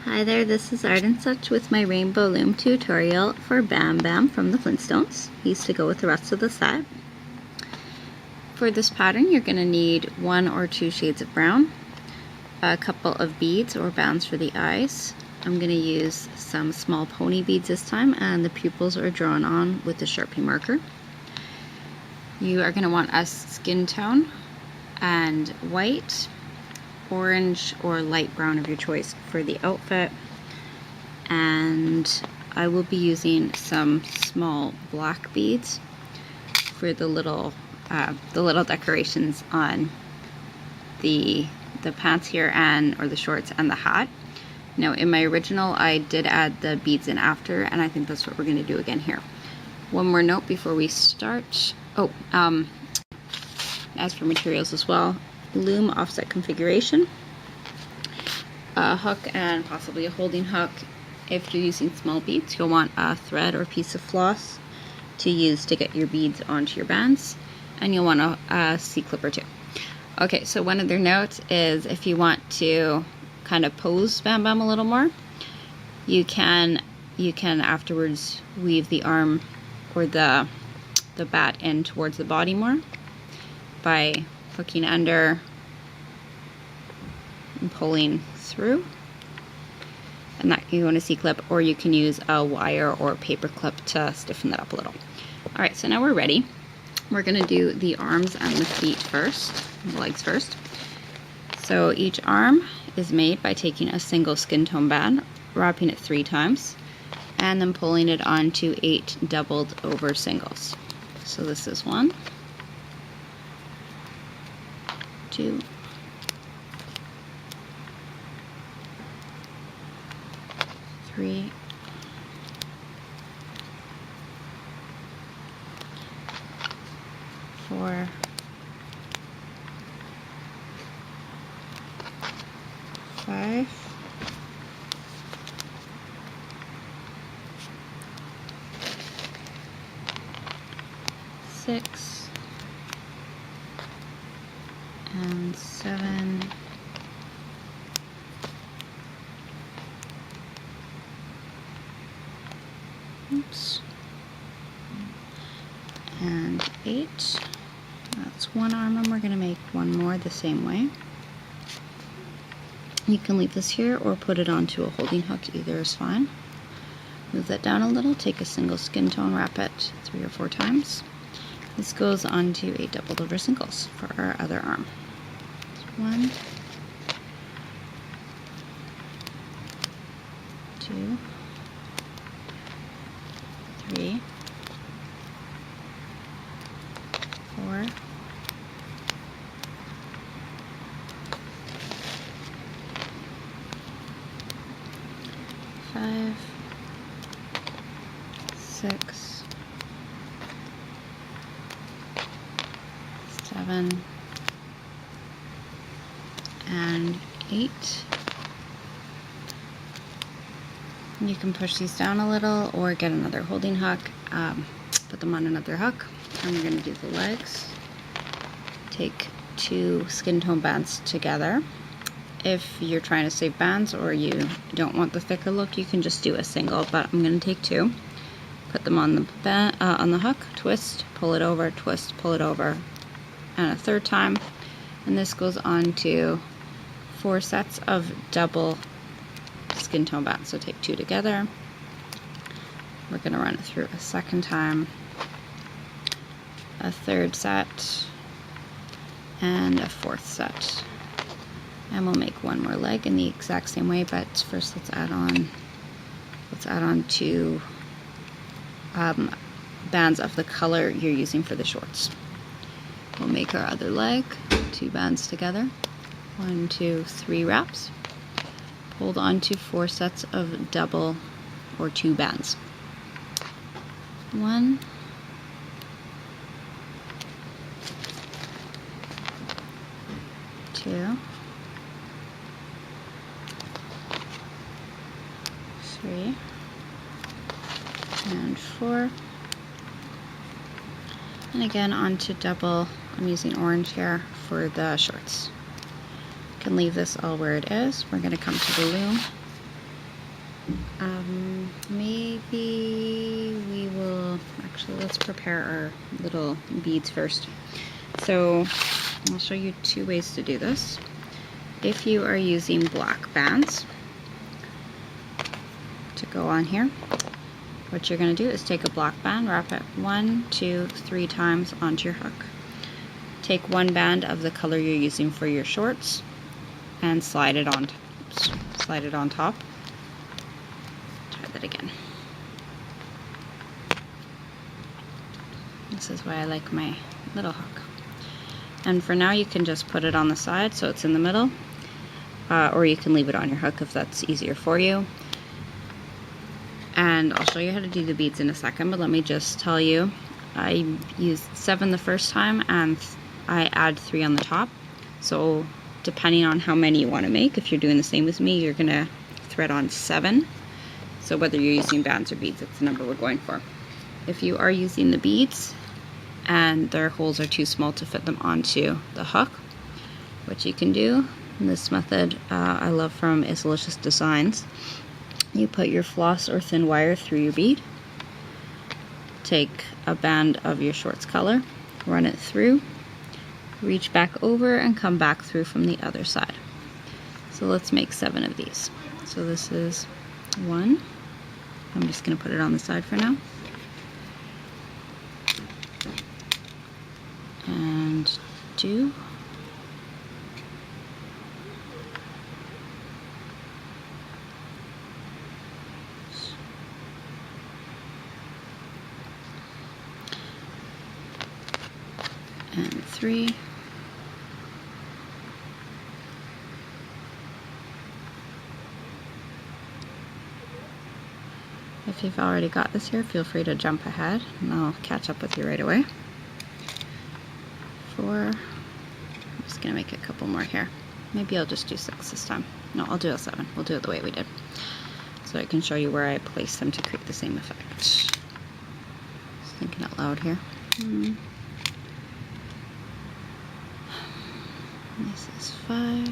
Hi there, this is Art and Such with my Rainbow Loom tutorial for Bam Bam from the Flintstones. He used to go with the rest of the set. For this pattern, you're going to need 1 or 2 shades of brown, a couple of beads or bands for the eyes. I'm going to use some small pony beads this time, and the pupils are drawn on with the Sharpie marker. You are going to want a skin tone and white, orange, or light brown of your choice for the outfit, and I will be using some small black beads for the little decorations on the pants here or the shorts and the hat. Now in my original I did add the beads in after, and I think that's what we're going to do again here. One more note before we start. As for materials as well, loom offset configuration, a hook and possibly a holding hook. If you're using small beads, you'll want a thread or piece of floss to use to get your beads onto your bands, and you'll want a C-clipper too. Okay, so one other note is if you want to kind of pose Bam Bam a little more, you can afterwards weave the arm or the bat in towards the body more by hooking under and pulling through, and that can go in a C-clip, or you can use a wire or a paper clip to stiffen that up a little. Alright, so now we're ready. We're going to do the arms and the feet first, the legs first. So each arm is made by taking a single skin tone band, wrapping it 3 times, and then pulling it onto 8 doubled over singles. So this is 1, 2, 3, 4, 5, 6, and 7, and 8. That's one arm, and we're going to make one more the same way. You can leave this here or put it onto a holding hook, either is fine. Move that down a little, take a single skin tone, wrap it 3 or 4 times. This goes onto 8 doubled over singles for our other arm. 1, 2, 3, 4, 5, 6, 7, and 8. You can push these down a little or get another holding hook, put them on another hook, and we're going to do the legs. Take 2 skin tone bands together. If you're trying to save bands or you don't want the thicker look, you can just do a single, but I'm going to take 2. Put them on the hook, twist, pull it over, twist, pull it over, and a 3rd time. And this goes on to 4 sets of double skin tone bands. So take 2 together. We're going to run it through a 2nd time, a 3rd set, and a 4th set. And we'll make one more leg in the exact same way, but first let's add on 2 bands of the color you're using for the shorts. We'll make our other leg, 2 bands together, 1, 2, 3 wraps, hold on to 4 sets of double or 2 bands. 1, 2, 3, and 4, and again onto double. I'm using orange here for the shorts. You can leave this all where it is. We're going to come to the loom Maybe we will, actually let's prepare our little beads first. So I'll show you two ways to do this. If you are using black bands to go on here, what you're going to do is take a black band, wrap it 1, 2, 3 times onto your hook. Take one band of the color you're using for your shorts and slide it on top. Try that again. This is why I like my little hook. And for now you can just put it on the side so it's in the middle, or you can leave it on your hook if that's easier for you. And I'll show you how to do the beads in a second, but let me just tell you, I used 7 the first time and I add 3 on the top. So depending on how many you want to make, if you're doing the same as me, you're going to thread on 7. So whether you're using bands or beads, that's the number we're going for. If you are using the beads and their holes are too small to fit them onto the hook, what you can do, this method I love from Isalicious Designs, you put your floss or thin wire through your bead, take a band of your shorts color, run it through, reach back over and come back through from the other side. So let's make 7 of these. So this is 1. I'm just going to put it on the side for now. And 2. And 3. If you've already got this here, feel free to jump ahead and I'll catch up with you right away. 4. I'm just going to make a couple more here. Maybe I'll just do 6 this time. No, I'll do a 7. We'll do it the way we did. So I can show you where I place them to create the same effect. Just thinking out loud here. This is 5.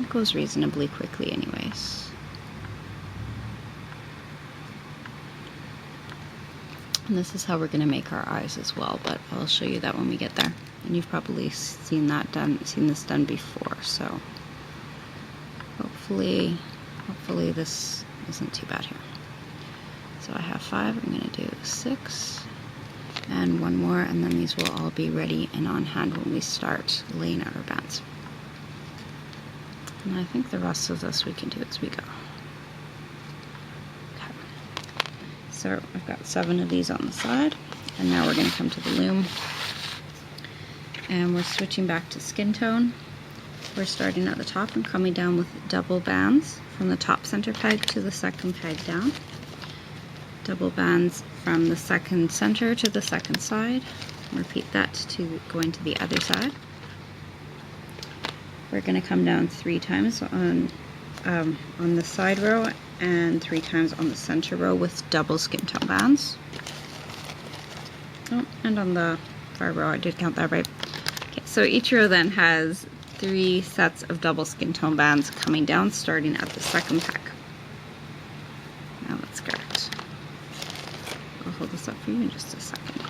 It goes reasonably quickly anyways. And this is how we're going to make our eyes as well, but I'll show you that when we get there. And you've probably seen this done before, so hopefully this isn't too bad here. So I have 5, I'm going to do 6. And 1 more, and then these will all be ready and on hand when we start laying out our bands. And I think the rest of this we can do as we go. Okay. So I've got 7 of these on the side, and now we're going to come to the loom. And we're switching back to skin tone. We're starting at the top and coming down with double bands from the top center peg to the second peg down. Double bands from the second center to the second side. Repeat that to going to the other side. We're going to come down 3 times on the side row and 3 times on the center row with double skin tone bands. Oh, and on the far row, I did count that right. Okay, so each row then has 3 sets of double skin tone bands coming down, starting at the second peg. Now let's start. I'll hold this up for you in just a second here.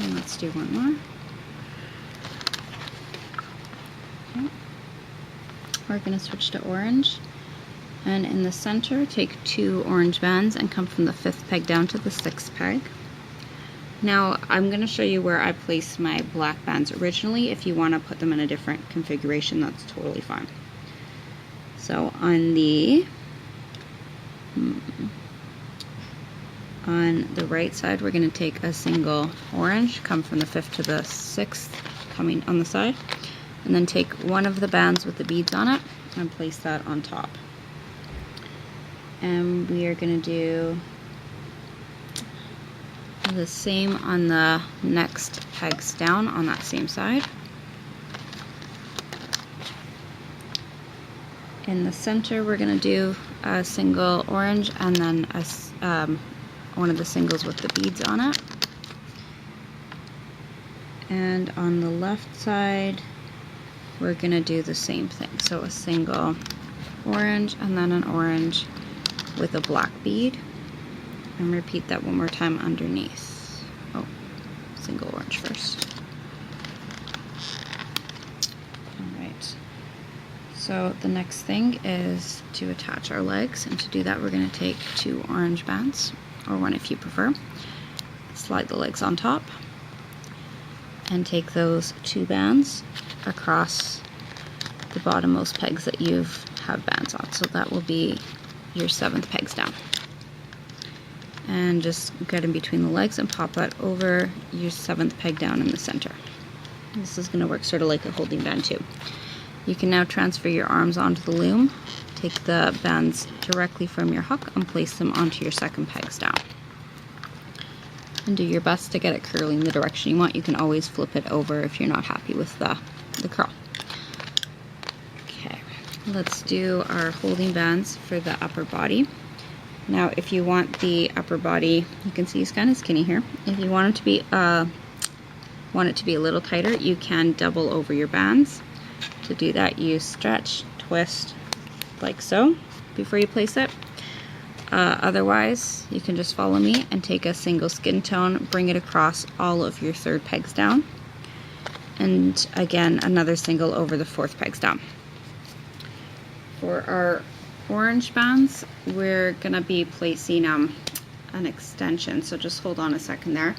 And let's do 1 more. Okay. We're going to switch to orange. And in the center, take 2 orange bands and come from the 5th peg down to the 6th peg. Now I'm going to show you where I placed my black bands originally. If you want to put them in a different configuration, that's totally fine. So on the right side, we're going to take a single orange, come from the 5th to the 6th, coming on the side, and then take one of the bands with the beads on it and place that on top. And we are going to do the same on the next pegs down on that same side. In the center, we're going to do a single orange and then one of the singles with the beads on it. And on the left side, we're gonna do the same thing. So a single orange and then an orange with a black bead. And repeat that one more time underneath. Oh, single orange first. Alright. So the next thing is to attach our legs, and to do that we're going to take 2 orange bands, or one if you prefer. Slide the legs on top, and take those 2 bands across the bottommost pegs that you have bands on. So that will be your 7th pegs down. And just get in between the legs and pop that over your 7th peg down in the center. This is going to work sort of like a holding band too. You can now transfer your arms onto the loom, take the bands directly from your hook and place them onto your 2nd pegs down. And do your best to get it curling the direction you want. You can always flip it over if you're not happy with the curl. Okay, let's do our holding bands for the upper body. Now, if you want the upper body, you can see it's kind of skinny here. If you want it to be a little tighter, you can double over your bands. To do that, you stretch, twist, like so, before you place it. Otherwise, you can just follow me and take a single skin tone, bring it across all of your 3rd pegs down, and again, another single over the 4th pegs down. For our orange bands, we're gonna be placing an extension, so just hold on a second there.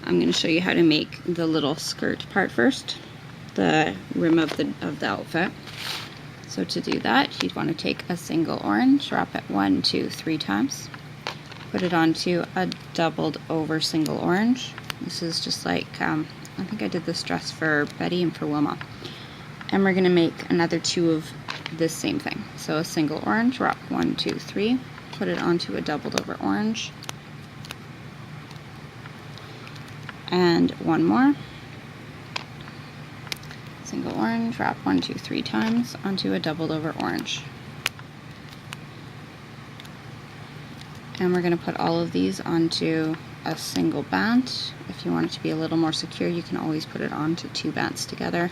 I'm gonna show you how to make the little skirt part first, the rim of the outfit. So to do that, you'd want to take a single orange, wrap it 1, 2, 3 times, put it onto a doubled over single orange. This is just like I think I did this dress for Betty and for Wilma. And we're gonna make another 2 of this same thing. So a single orange, wrap 1, 2, 3, put it onto a doubled over orange, and one more. Single orange, wrap 1, 2, 3 times onto a doubled over orange. And we're going to put all of these onto a single band. If you want it to be a little more secure, you can always put it onto 2 bands together.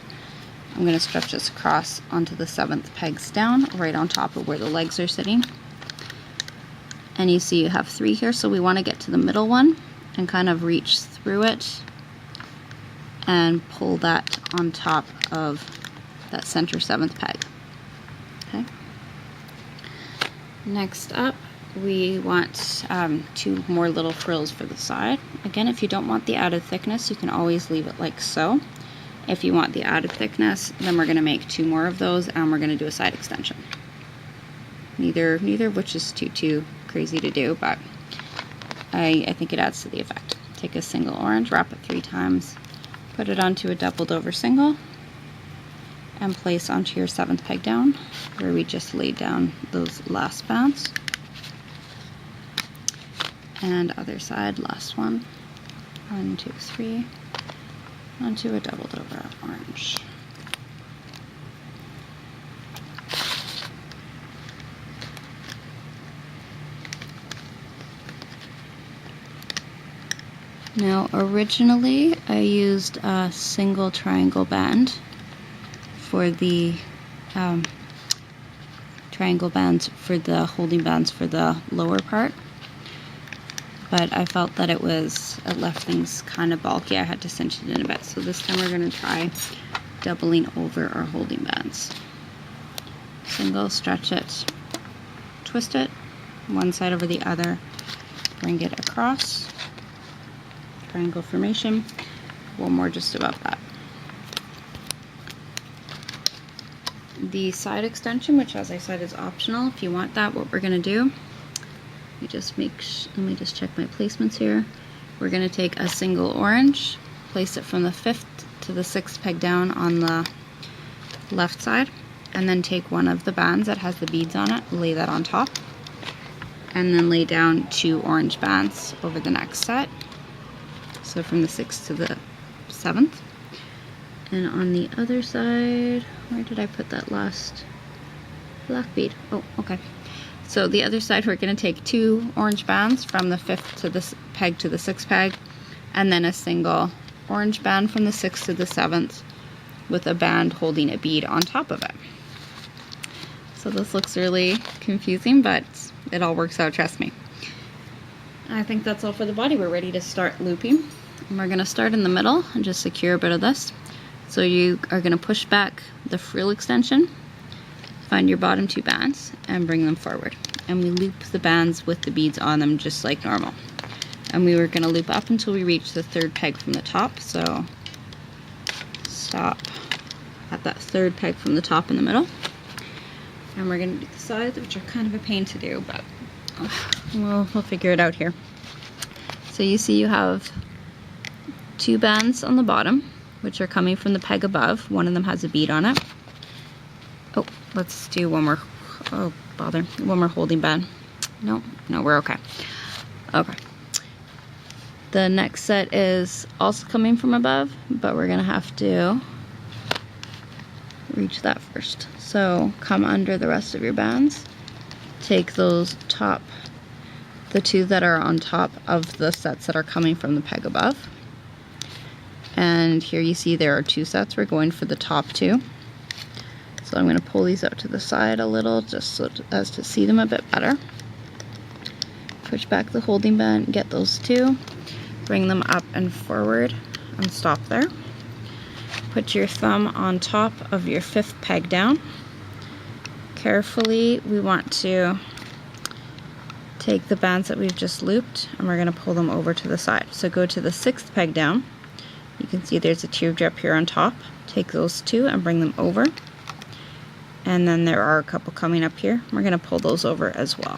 I'm going to stretch this across onto the 7th pegs down, right on top of where the legs are sitting. And you see you have 3 here, so we want to get to the middle one and kind of reach through it and pull that on top of that center 7th peg. Okay. Next up, we want 2 more little frills for the side. Again, if you don't want the added thickness, you can always leave it like so. If you want the added thickness, then we're going to make 2 more of those, and we're going to do a side extension. Neither of which is too crazy to do, but I think it adds to the effect. Take a single orange, wrap it 3 times, put it onto a doubled over single, and place onto your 7th peg down, where we just laid down those last bands. And other side, last one. 1, 2, 3. Onto a doubled over orange. Now, originally I used a single triangle band for the triangle bands for the holding bands for the lower part, but I felt that it left things kind of bulky. I had to cinch it in a bit. So this time we're going to try doubling over our holding bands. Single, stretch it, twist it, one side over the other, bring it across, triangle formation, one more just above that. The side extension, which as I said is optional, if you want that, what we're going to do, let me just check my placements here. We're going to take a single orange, place it from the 5th to the 6th peg down on the left side, and then take one of the bands that has the beads on it, lay that on top, and then lay down 2 orange bands over the next set. So from the 6th to the 7th. And on the other side, where did I put that last black bead? Oh, okay. So the other side, we're going to take 2 orange bands from the 5th to the peg to the 6th peg, and then a single orange band from the 6th to the 7th with a band holding a bead on top of it. So this looks really confusing, but it all works out, trust me. I think that's all for the body. We're ready to start looping. And we're going to start in the middle and just secure a bit of this. So you are going to push back the frill extension, find your bottom 2 bands, and bring them forward. And we loop the bands with the beads on them just like normal. And we were going to loop up until we reach the 3rd peg from the top. So stop at that 3rd peg from the top in the middle. And we're going to do the sides, which are kind of a pain to do, but we'll figure it out here. So you see you have 2 bands on the bottom, which are coming from the peg above. One of them has a bead on it. Oh, let's do one more. Oh, bother. One more holding band. No, we're okay. Okay. The next set is also coming from above, but we're going to have to reach that first. So come under the rest of your bands. Take those top, the 2 that are on top of the sets that are coming from the peg above. And here you see there are 2 sets. We're going for the top 2. So I'm going to pull these out to the side a little just so as to see them a bit better. Push back the holding band, get those 2. Bring them up and forward and stop there. Put your thumb on top of your 5th peg down. Carefully, we want to take the bands that we've just looped and we're going to pull them over to the side. So go to the 6th peg down. You can see there's a teardrop here on top. Take those 2 and bring them over. And then there are a couple coming up here. We're going to pull those over as well.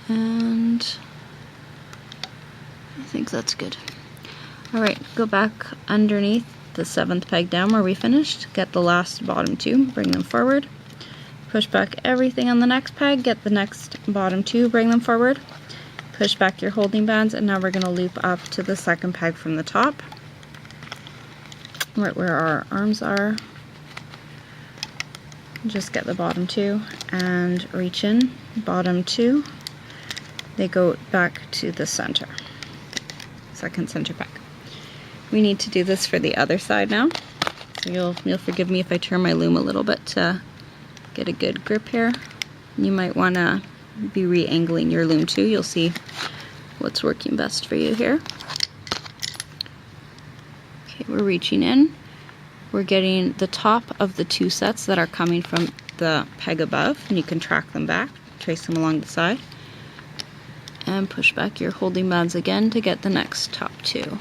And I think that's good. Alright, go back underneath the 7th peg down where we finished. Get the last bottom 2, bring them forward. Push back everything on the next peg, get the next bottom 2, bring them forward. Push back your holding bands, and now we're going to loop up to the 2nd peg from the top, right where our arms are. Just get the bottom 2 and reach in, bottom 2. They go back to the center, 2nd center peg. We need to do this for the other side now. So you'll forgive me if I turn my loom a little bit to get a good grip here. You might want to be re-angling your loom too. You'll see what's working best for you here. Okay, we're reaching in. We're getting the top of the 2 sets that are coming from the peg above, and you can track them back, trace them along the side, and push back your holding bands again to get the next top 2.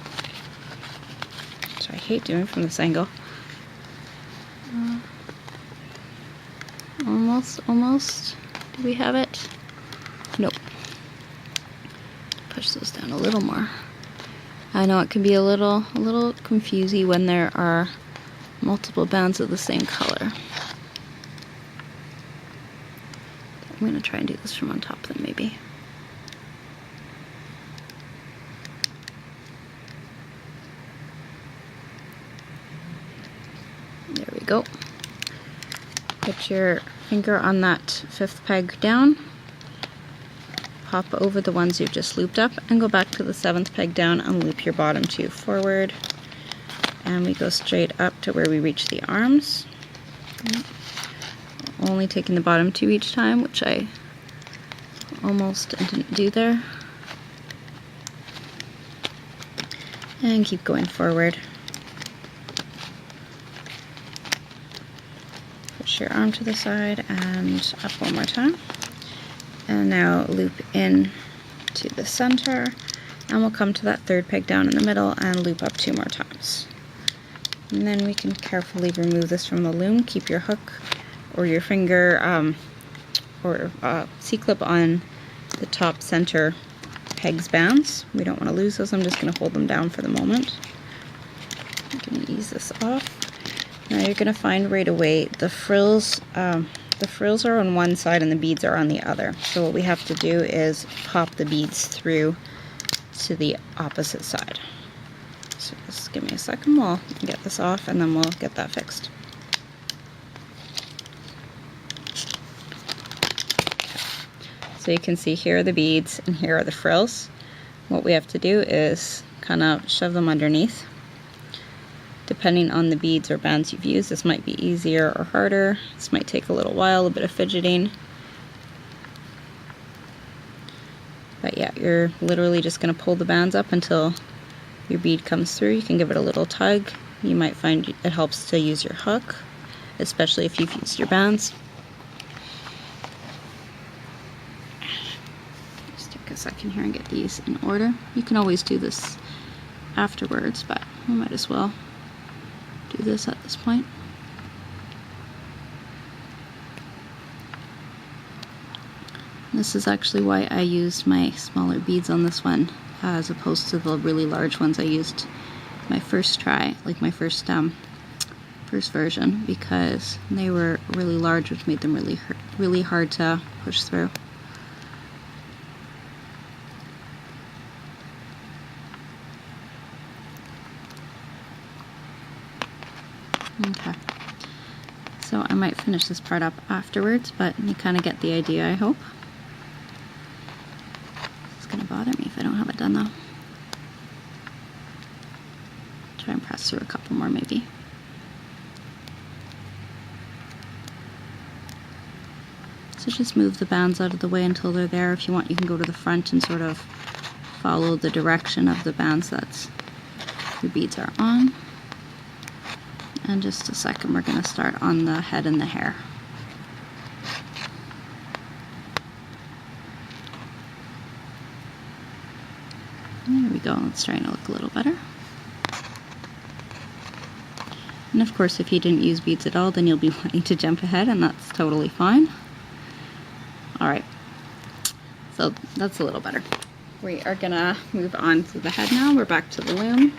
Which I hate doing from this angle. Almost. Do we have it? Nope. Push those down a little more. I know it can be a little confusing when there are multiple bands of the same color. I'm going to try and do this from on top then maybe. There we go. Put your finger on that 5th peg down, pop over the ones you've just looped up, and go back to the 7th peg down and loop your bottom 2 forward. And we go straight up to where we reach the arms. Only taking the bottom 2 each time, which I almost didn't do there. And keep going forward. Push your arm to the side and up one more time. And now loop in to the center, and we'll come to that 3rd peg down in the middle and loop up 2 more times. And then we can carefully remove this from the loom. Keep your hook or your finger or C-clip on the top center peg's bands. We don't want to lose those. I'm just going to hold them down for the moment. I'm going to ease this off. Now you're going to find right away the frills are on one side and the beads are on the other. So what we have to do is pop the beads through to the opposite side. So just give me a second, we'll get this off and then we'll get that fixed. So you can see here are the beads and here are the frills. What we have to do is kind of shove them underneath. Depending on the beads or bands you've used, this might be easier or harder. This might take a little while, a bit of fidgeting. But yeah, you're literally just going to pull the bands up until your bead comes through. You can give it a little tug. You might find it helps to use your hook, especially if you've used your bands. Just take a second here and get these in order. You can always do this afterwards, but we might as well do this at this point. This is actually why I used my smaller beads on this one as opposed to the really large ones I used my first try, like my first version, because they were really large, which made them really hard to push through. Okay, so I might finish this part up afterwards, but you kind of get the idea, I hope. It's going to bother me if I don't have it done though. Try and press through a couple more maybe. So just move the bands out of the way until they're there. If you want, you can go to the front and sort of follow the direction of the bands that your beads are on. In just a second, we're going to start on the head and the hair. There we go. It's starting to look a little better. And of course, if you didn't use beads at all, then you'll be wanting to jump ahead, and that's totally fine. Alright, so that's a little better. We are going to move on to the head now. We're back to the loom.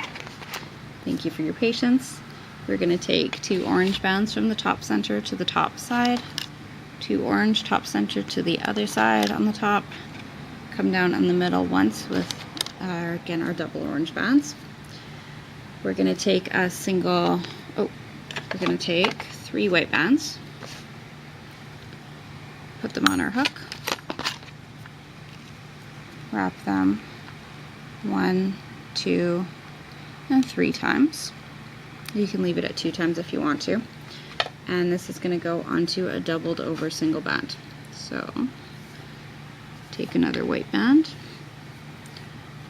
Thank you for your patience. We're going to take 2 orange bands from the top center to the top side, 2 orange top center to the other side on the top, come down in the middle once with, again, our double orange bands. We're going to take a single, we're going to take 3 white bands, put them on our hook, wrap them 1, 2, and 3 times. You can leave it at 2 times if you want to. And this is going to go onto a doubled over single band. So take another white band,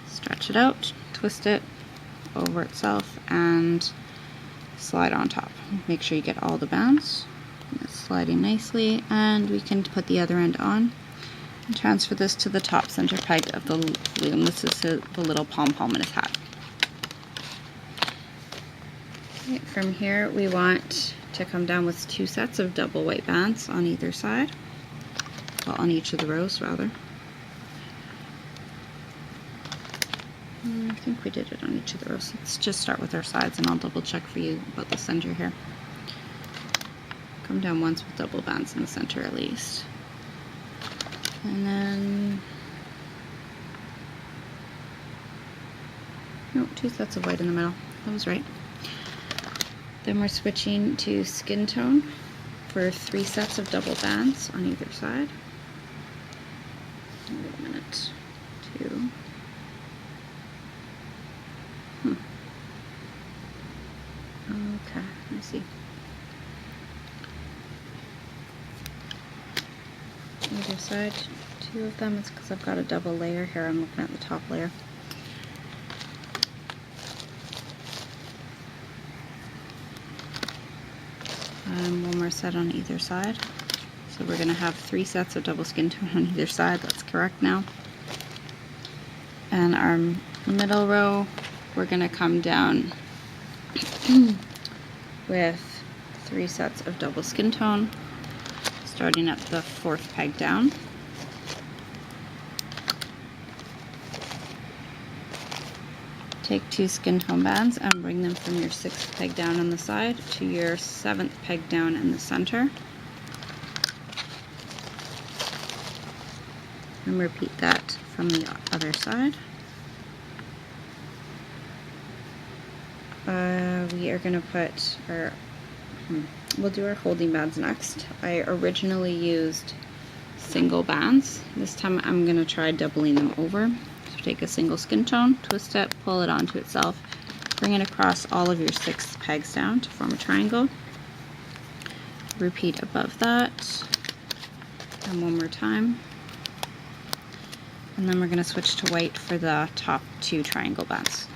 stretch it out, twist it over itself, and slide on top. Make sure you get all the bands. It's sliding nicely, and we can put the other end on and transfer this to the top center peg of the loom. This is the little pom-pom in his hat. Right, from here we want to come down with 2 sets of double white bands on either side, well, on each of the rows rather. I think we did it on each of the rows. Let's just start with our sides and I'll double check for you about the center here. Come down once with double bands in the center at least. And then, no, 2 sets of white in the middle. That was right. Then we're switching to skin tone for 3 sets of double bands on either side. Wait a minute. 2. Okay, I see. Either side, 2 of them. It's because I've got a double layer here. I'm looking at the top layer. And 1 more set on either side. So we're going to have 3 sets of double skin tone on either side. That's correct now. And our middle row, we're going to come down with 3 sets of double skin tone, starting at the 4th peg down. Take 2 skin tone bands and bring them from your 6th peg down on the side to your 7th peg down in the center. And repeat that from the other side. We are going to put we'll do our holding bands next. I originally used single bands. This time I'm going to try doubling them over. So take a single skin tone, twist it, pull it onto itself, bring it across all of your 6 pegs down to form a triangle. Repeat above that, and one more time. And then we're going to switch to white for the top 2 triangle bands.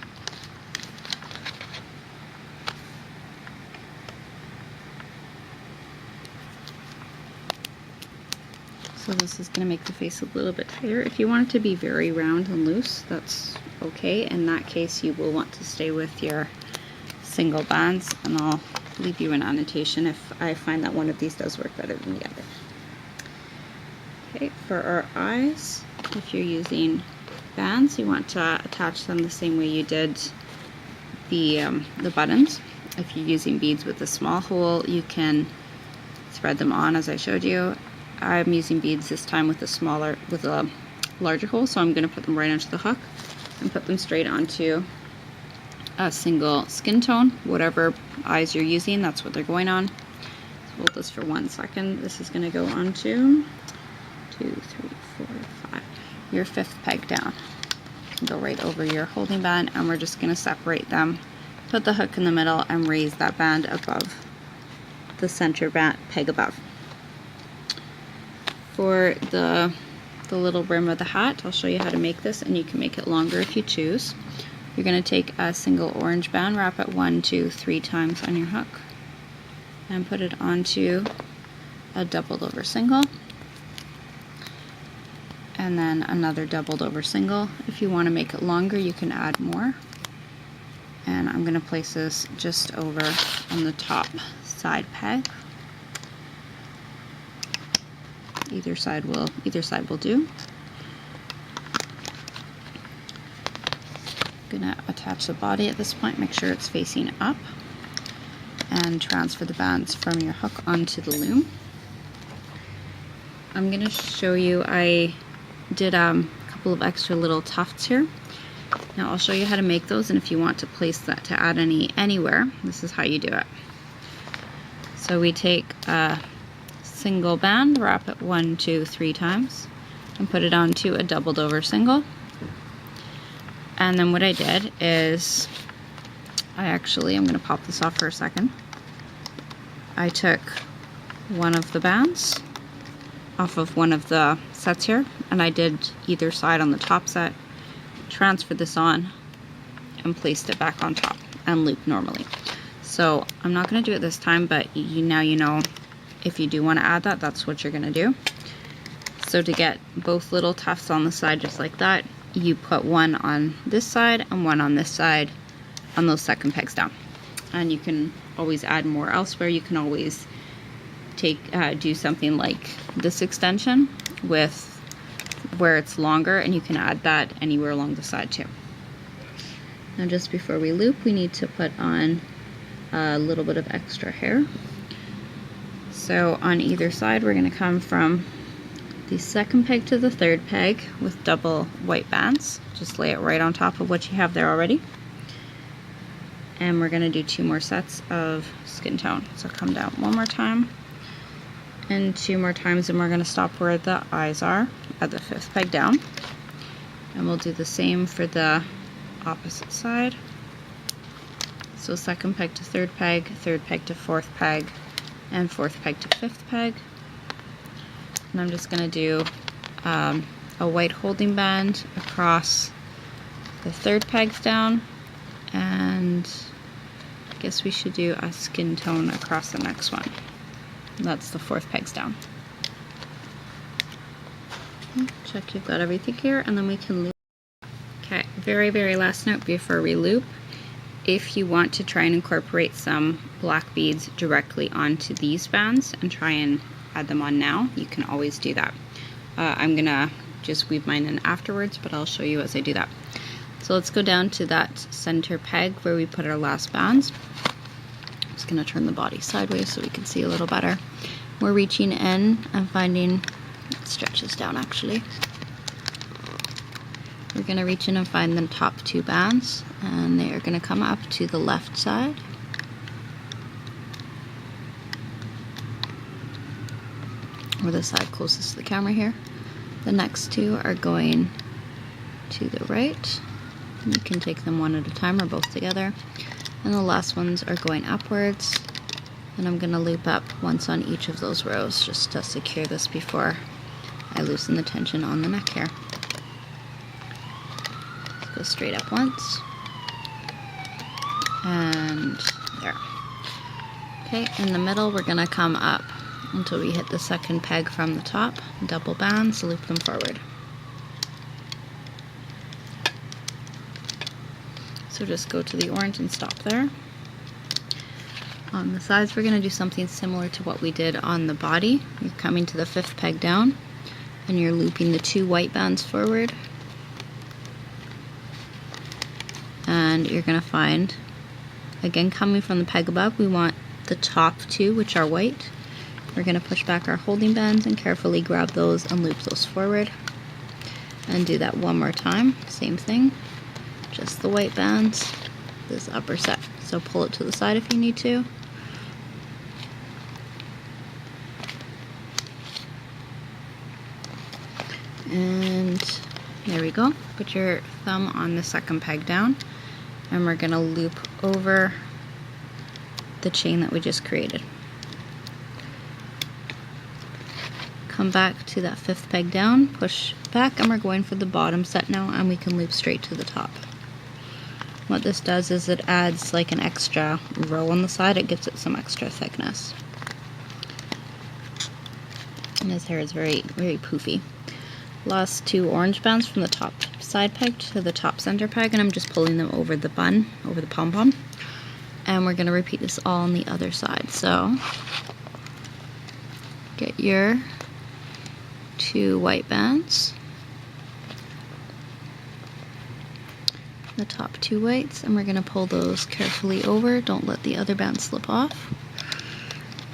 So this is going to make the face a little bit tighter. If you want it to be very round and loose, that's okay. In that case, you will want to stay with your single bands, and I'll leave you an annotation if I find that one of these does work better than the other. Okay, for our eyes, if you're using bands, you want to attach them the same way you did the buttons. If you're using beads with a small hole, you can thread them on as I showed you. I'm using beads this time with a larger hole, so I'm going to put them right onto the hook and put them straight onto a single skin tone. Whatever eyes you're using, that's what they're going on. So hold this for 1 second. This is going to go onto 2, 3, 4, 5, your 5th peg down. Go right over your holding band, and we're just going to separate them. Put the hook in the middle and raise that band above the center band peg above. For the little rim of the hat, I'll show you how to make this, and you can make it longer if you choose. You're going to take a single orange band, wrap it 1, 2, 3 times on your hook, and put it onto a doubled over single, and then another doubled over single. If you want to make it longer, you can add more. And I'm going to place this just over on the top side peg. Either side will do. Gonna attach the body at this point, make sure it's facing up, and transfer the bands from your hook onto the loom. I'm gonna show you, I did a couple of extra little tufts here. Now I'll show you how to make those, and if you want to place that to add anywhere, this is how you do it. So we take a single band, wrap it 1, 2, 3 times, and put it onto a doubled over single. And then what I did is, I'm going to pop this off for a second. I took one of the bands off of one of the sets here, and I did either side on the top set, transferred this on, and placed it back on top and looped normally. So I'm not going to do it this time, but now you know if you do want to add that, that's what you're going to do. So to get both little tufts on the side just like that, you put one on this side and one on this side on those second pegs down. And you can always add more elsewhere. You can always do something like this extension with where it's longer, and you can add that anywhere along the side too. Now just before we loop, we need to put on a little bit of extra hair. So on either side, we're going to come from the second peg to the third peg with double white bands. Just lay it right on top of what you have there already. And we're going to do 2 more sets of skin tone. So come down 1 more time and 2 more times, and we're going to stop where the eyes are at the 5th peg down. And we'll do the same for the opposite side. So second peg to third peg to 4th peg, and 4th peg to 5th peg. And I'm just going to do a white holding band across the 3rd pegs down, and I guess we should do a skin tone across the next one. That's the 4th pegs down. Check you've got everything here, and then we can loop. Okay, very last note before we loop. If you want to try and incorporate some black beads directly onto these bands and try and add them on now, you can always do that. I'm gonna just weave mine in afterwards, but I'll show you as I do that. So let's go down to that center peg where we put our last bands. I'm just gonna turn the body sideways so we can see a little better. We're reaching in and finding, it stretches down actually. We're going to reach in and find the top 2 bands, and they are going to come up to the left side. or the side closest to the camera here. The next two are going to the right. You can take them one at a time or both together. And the last ones are going upwards. And I'm going to loop up once on each of those rows just to secure this before I loosen the tension on the neck here. Let's go straight up once. And there. Okay, in the middle we're going to come up until we hit the second peg from the top. Double bands, loop them forward. So just go to the orange and stop there. On the sides we're going to do something similar to what we did on the body. You're coming to the fifth peg down and you're looping the 2 white bands forward. And you're going to find, again coming from the peg above, we want the top 2, which are white. We're going to push back our holding bands and carefully grab those and loop those forward. And do that one more time. Same thing. Just the white bands, this upper set. So pull it to the side if you need to. And there we go. Put your thumb on the second peg down. And we're going to loop over the chain that we just created. Come back to that fifth peg down, push back, and we're going for the bottom set now, and we can loop straight to the top. What this does is it adds like an extra row on the side. It gives it some extra thickness. And his hair is very, very poofy. Last 2 orange bands from the top side peg to the top center peg, and I'm just pulling them over the bun, over the pom-pom. And we're going to repeat this all on the other side. So get your 2 white bands, the top 2 whites, and we're going to pull those carefully over. Don't let the other band slip off.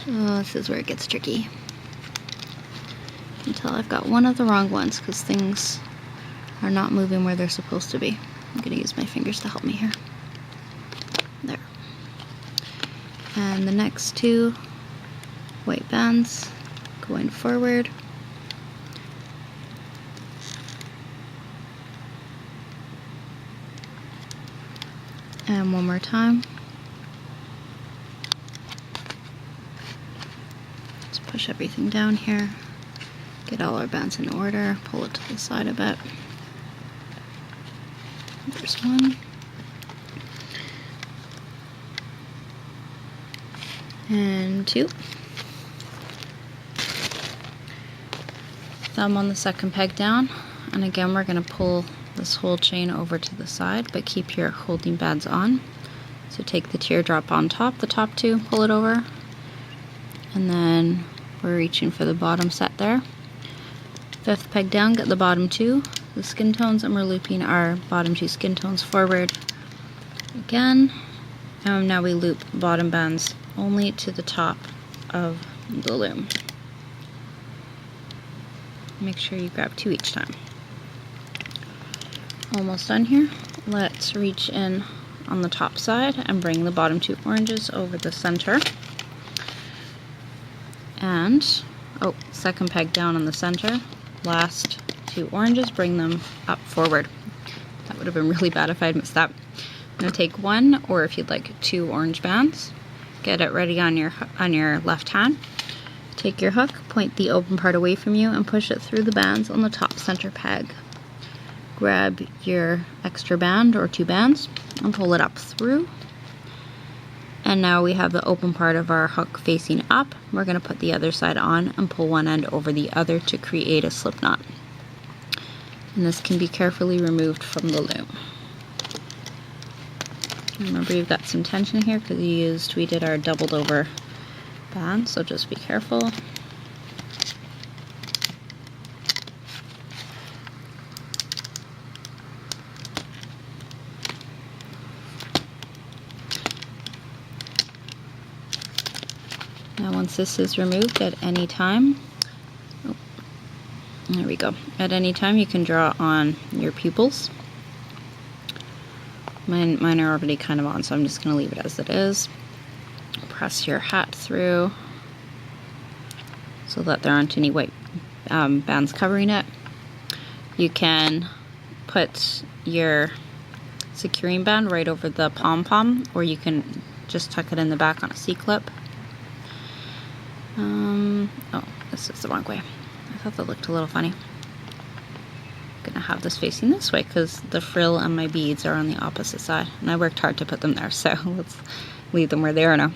This is where it gets tricky. You can tell I've got one of the wrong ones because things are not moving where they're supposed to be. I'm going to use my fingers to help me here. There. And the next 2 white bands going forward. And one more time. Let's push everything down here. Get all our bands in order. Pull it to the side a bit. There's 1. And 2. Thumb on the second peg down. And again, we're going to pull this whole chain over to the side, but keep your holding bands on. So take the teardrop on top, the top 2, pull it over, and then we're reaching for the bottom set there. Fifth peg down, get the bottom 2, the skin tones, and we're looping our bottom 2 skin tones forward again. And now we loop bottom bands only to the top of the loom. Make sure you grab 2 each time. Almost done here. Let's reach in on the top side and bring the bottom 2 oranges over the center. And, second peg down on the center. Last 2 oranges, bring them up forward. That would have been really bad if I had missed that. I'm going to take 1, or if you'd like 2 orange bands. Get it ready on your left hand. Take your hook, point the open part away from you, and push it through the bands on the top center peg. Grab your extra band or 2 bands and pull it up through. And now we have the open part of our hook facing up. We're going to put the other side on and pull one end over the other to create a slip knot. And this can be carefully removed from the loom. Remember, you've got some tension here because we did our doubled over band, so just be careful. Now once this is removed, at any time, there we go. At any time you can draw on your pupils. Mine are already kind of on, so I'm just going to leave it as it is. Press your hat through. so that there aren't any white bands covering it. You can put your securing band right over the pom-pom, or you can just tuck it in the back on a C-clip. Oh, this is the wrong way. I thought that looked a little funny. I'm gonna have this facing this way because the frill and my beads are on the opposite side, and I worked hard to put them there, so let's leave them where they are now.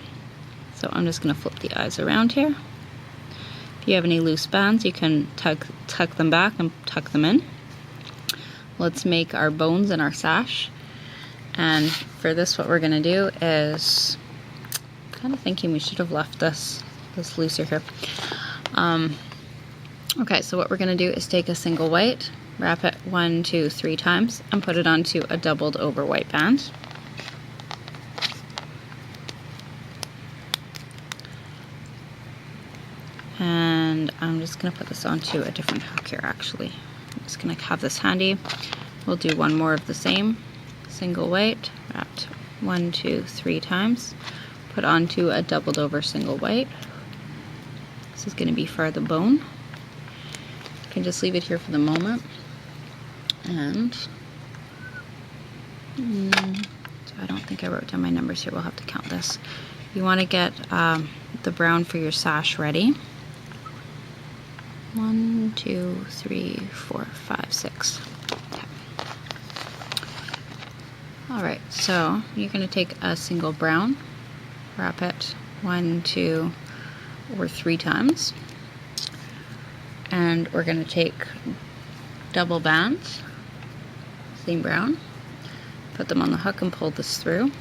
So I'm just gonna flip the eyes around here. If you have any loose bands, you can tuck them back and tuck them in. Let's make our bones and our sash. And for this, what we're gonna do is, kind of thinking we should have left this looser here. Okay, so what we're gonna do is take a single white, wrap it 1, 2, 3 times, and put it onto a doubled over white band. And I'm just gonna put this onto a different hook here actually. I'm just gonna have this handy. We'll do one more of the same. Single white, wrapped 1, 2, 3 times, put onto a doubled over single white. This is gonna be for the bone. You can just leave it here for the moment. And so I don't think I wrote down my numbers here. We'll have to count this. You wanna get the brown for your sash ready. 1, 2, 3, 4, 5, 6. Okay. All right, so you're gonna take a single brown, wrap it 1, 2, or 3 times, and we're gonna take double bands, same brown, put them on the hook and pull this through.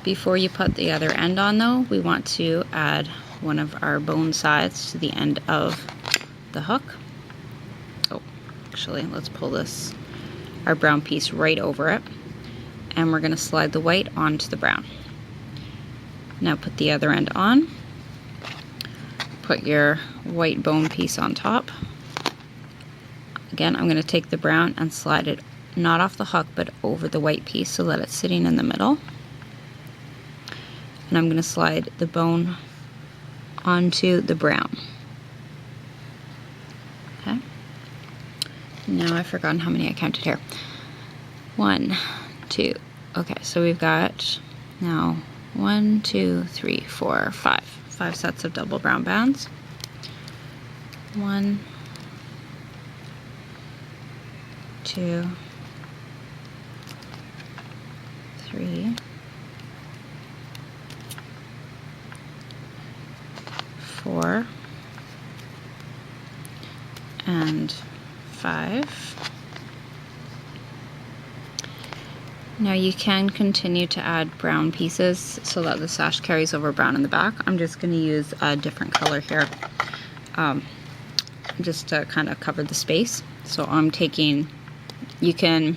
Before you put the other end on though, we want to add one of our bone sides to the end of the hook. Oh, actually, let's pull this, our brown piece right over it, and we're gonna slide the white onto the brown. Now put the other end on, put your white bone piece on top. Again, I'm gonna take the brown and slide it not off the hook, but over the white piece so that it's sitting in the middle. And I'm gonna slide the bone onto the brown. Okay. Now I've forgotten how many I counted here. 1, 2. Okay, so we've got now 1, 2, 3, 4, 5. 5 sets of double brown bands. 1, 2, 3, 4, and 5. Now you can continue to add brown pieces so that the sash carries over brown in the back. I'm just going to use a different color here just to kind of cover the space. So I'm taking, okay,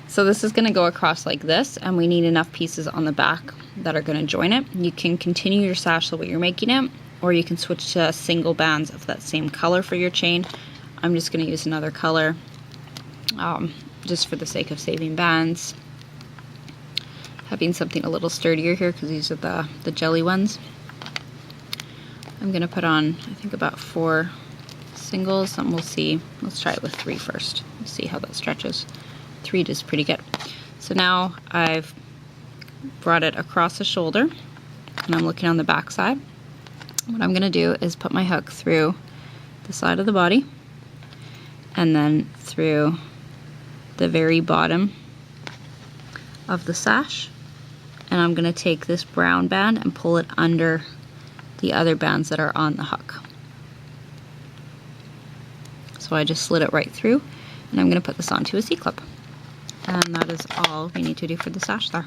so this is going to go across like this, and we need enough pieces on the back that are going to join it. You can continue your sash the way you're making it, or you can switch to single bands of that same color for your chain. I'm just going to use another color just for the sake of saving bands. Having something a little sturdier here because these are the jelly ones. I'm going to put on, I think, about 4 singles, and we'll see. Let's try it with 3 first. Let's see how that stretches. 3 is pretty good. So now I've brought it across the shoulder, and I'm looking on the back side. What I'm going to do is put my hook through the side of the body, and then through the very bottom of the sash, and I'm going to take this brown band and pull it under the other bands that are on the hook. So I just slid it right through, and I'm going to put this onto a C-clip. And that is all we need to do for the sash there.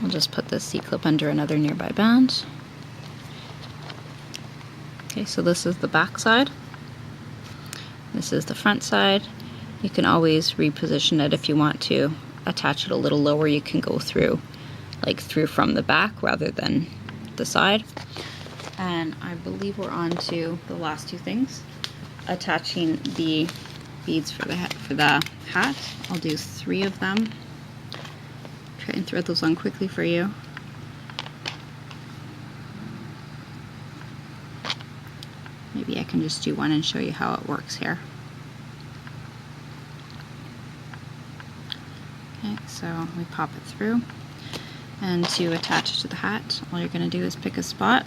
I'll just put this C-clip under another nearby band. Okay, so this is the back side. This is the front side. You can always reposition it if you want to attach it a little lower. You can go through, like through from the back rather than the side. And I believe we're on to the last 2 things. Attaching the beads for the hat. I'll do 3 of them. Try and thread those on quickly for you. maybe I can just do one and show you how it works here. Okay, so we pop it through, and to attach it to the hat, all you're going to do is pick a spot,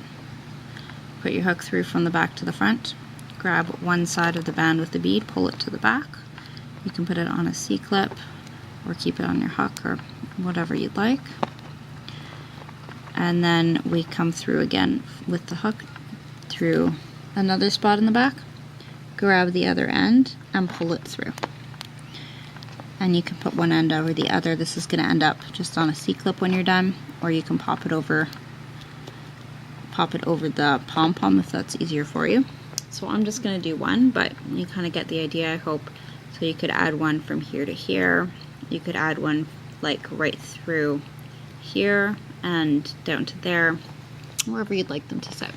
put your hook through from the back to the front, grab one side of the band with the bead, pull it to the back. You can put it on a C-clip or keep it on your hook or whatever you'd like. And then we come through again with the hook through another spot in the back, grab the other end and pull it through. And you can put one end over the other. This is going to end up just on a C-clip when you're done, or you can pop it over the pom-pom if that's easier for you. So I'm just going to do one, but you kind of get the idea, I hope. So you could add one from here to here. You could add one like right through here and down to there, wherever you'd like them to sit.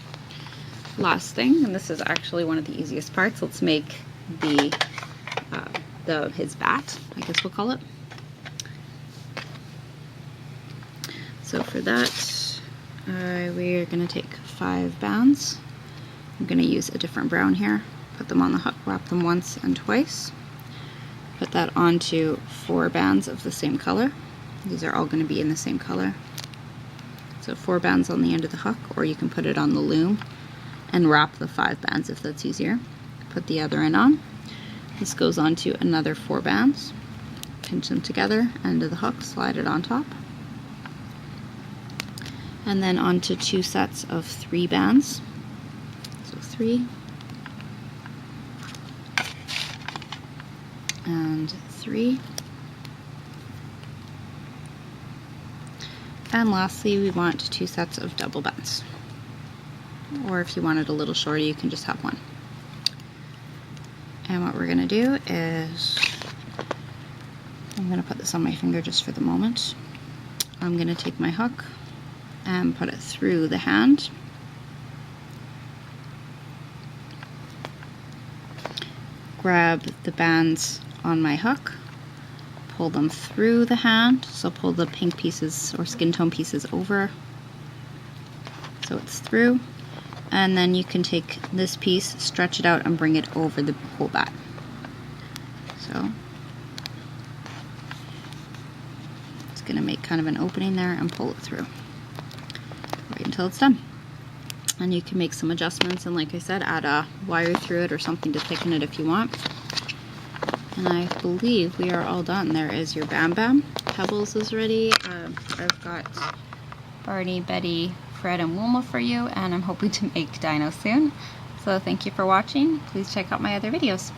Last thing, and this is actually one of the easiest parts, let's make his bat, I guess we'll call it. So for that, we are going to take 5 bands. I'm going to use a different brown here, put them on the hook, wrap them once and twice, put that onto 4 bands of the same color. These are all going to be in the same color. So 4 bands on the end of the hook, or you can put it on the loom and wrap the 5 bands if that's easier. Put the other end on. This goes on to another 4 bands. Pinch them together, end of the hook, slide it on top. And then onto 2 sets of 3 bands. So 3 and 3. And lastly, we want 2 sets of double bands. Or if you want it a little shorter, you can just have one. And what we're going to do is, I'm going to put this on my finger just for the moment. I'm going to take my hook and put it through the hand. Grab the bands on my hook, pull them through the hand, so pull the pink pieces or skin tone pieces over so it's through, and then you can take this piece, stretch it out and bring it over the whole bat. So it's going to make kind of an opening there and pull it through right until it's done. And you can make some adjustments, and like I said, add a wire through it or something to thicken it if you want. And I believe we are all done. There is your Bam Bam. Pebbles is ready. I've got Barney, Betty, Fred, and Wilma for you, and I'm hoping to make Dino soon. So thank you for watching. Please check out my other videos.